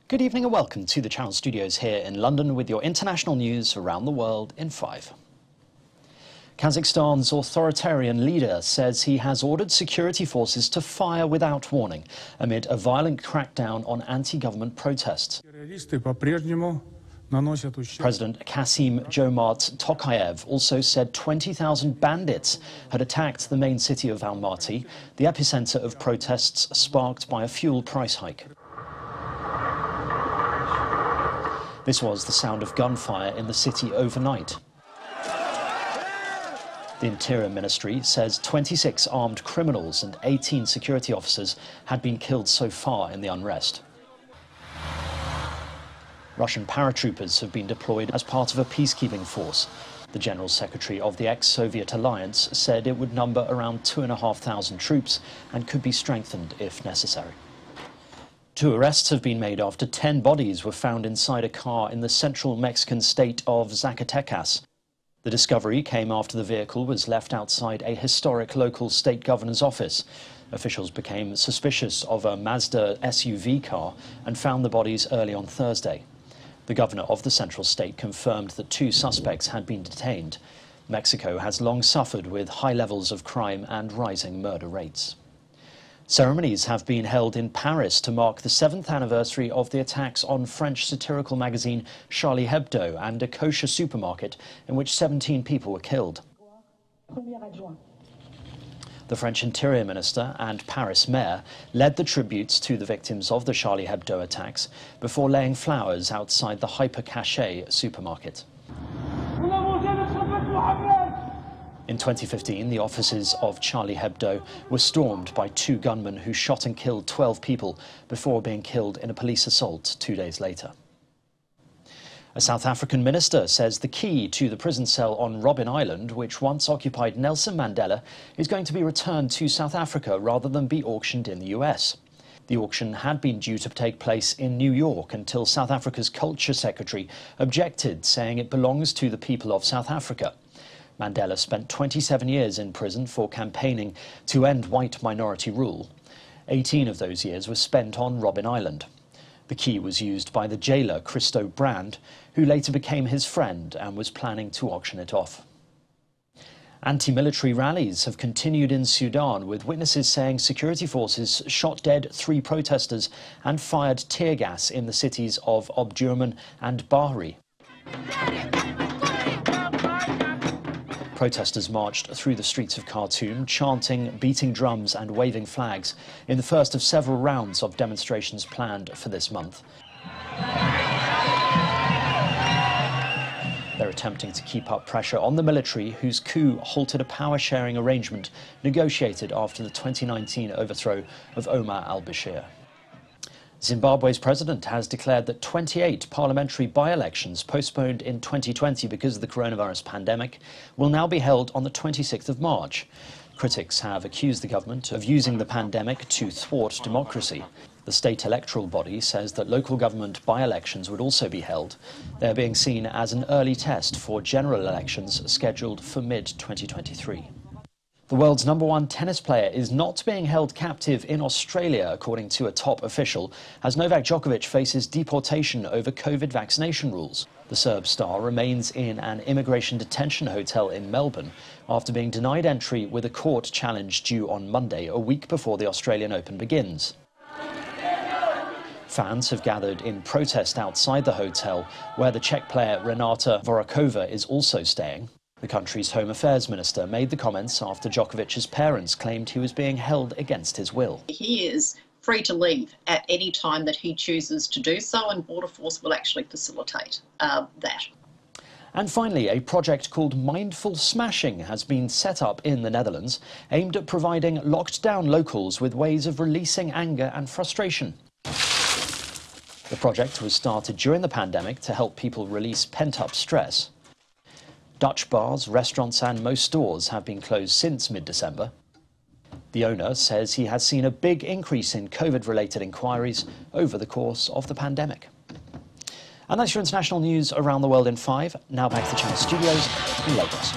Good evening and welcome to the Channel Studios here in London with your international news around the world in 5. Kazakhstan's authoritarian leader says he has ordered security forces to fire without warning amid a violent crackdown on anti-government protests. President Kassym-Jomart Tokayev also said 20,000 bandits had attacked the main city of Almaty, the epicenter of protests sparked by a fuel price hike. This was the sound of gunfire in the city overnight. The Interior Ministry says 26 armed criminals and 18 security officers had been killed so far in the unrest. Russian paratroopers have been deployed as part of a peacekeeping force. The General Secretary of the ex-Soviet alliance said it would number around 2,500 troops and could be strengthened if necessary. 2 arrests have been made after 10 bodies were found inside a car in the central Mexican state of Zacatecas. The discovery came after the vehicle was left outside a historic local state governor's office. Officials became suspicious of a Mazda SUV car and found the bodies early on Thursday. The governor of the central state confirmed that 2 suspects had been detained. Mexico has long suffered with high levels of crime and rising murder rates. Ceremonies have been held in Paris to mark the 7th anniversary of the attacks on French satirical magazine Charlie Hebdo and a kosher supermarket in which 17 people were killed. The French Interior Minister and Paris Mayor led the tributes to the victims of the Charlie Hebdo attacks before laying flowers outside the hyper-caché supermarket. In 2015, the offices of Charlie Hebdo were stormed by 2 gunmen who shot and killed 12 people before being killed in a police assault 2 days later. A South African minister says the key to the prison cell on Robben Island, which once occupied Nelson Mandela, is going to be returned to South Africa rather than be auctioned in the US. The auction had been due to take place in New York until South Africa's Culture Secretary objected, saying it belongs to the people of South Africa. Mandela spent 27 years in prison for campaigning to end white minority rule. 18 of those years were spent on Robben Island. The key was used by the jailer Christo Brand, who later became his friend and was planning to auction it off. Anti-military rallies have continued in Sudan, with witnesses saying security forces shot dead 3 protesters and fired tear gas in the cities of Omdurman and Bahri. Protesters marched through the streets of Khartoum, chanting, beating drums and waving flags in the first of several rounds of demonstrations planned for this month. They're attempting to keep up pressure on the military, whose coup halted a power-sharing arrangement negotiated after the 2019 overthrow of Omar al-Bashir. Zimbabwe's president has declared that 28 parliamentary by-elections postponed in 2020 because of the coronavirus pandemic will now be held on the 26th of March. Critics have accused the government of using the pandemic to thwart democracy. The state electoral body says that local government by-elections would also be held. They're being seen as an early test for general elections scheduled for mid-2023. The world's #1 tennis player is not being held captive in Australia, according to a top official, as Novak Djokovic faces deportation over COVID vaccination rules. The Serb star remains in an immigration detention hotel in Melbourne after being denied entry with a court challenge due on Monday, a week before the Australian Open begins. Fans have gathered in protest outside the hotel, where the Czech player Renata Voráčová is also staying. The country's Home Affairs Minister made the comments after Djokovic's parents claimed he was being held against his will. He is free to leave at any time that he chooses to do so, and Border Force will actually facilitate that. And finally, a project called Mindful Smashing has been set up in the Netherlands, aimed at providing locked-down locals with ways of releasing anger and frustration. The project was started during the pandemic to help people release pent-up stress. Dutch bars, restaurants and most stores have been closed since mid-December. The owner says he has seen a big increase in COVID-related inquiries over the course of the pandemic. And that's your international news around the world in 5. Now back to the Channel Studios in Lagos.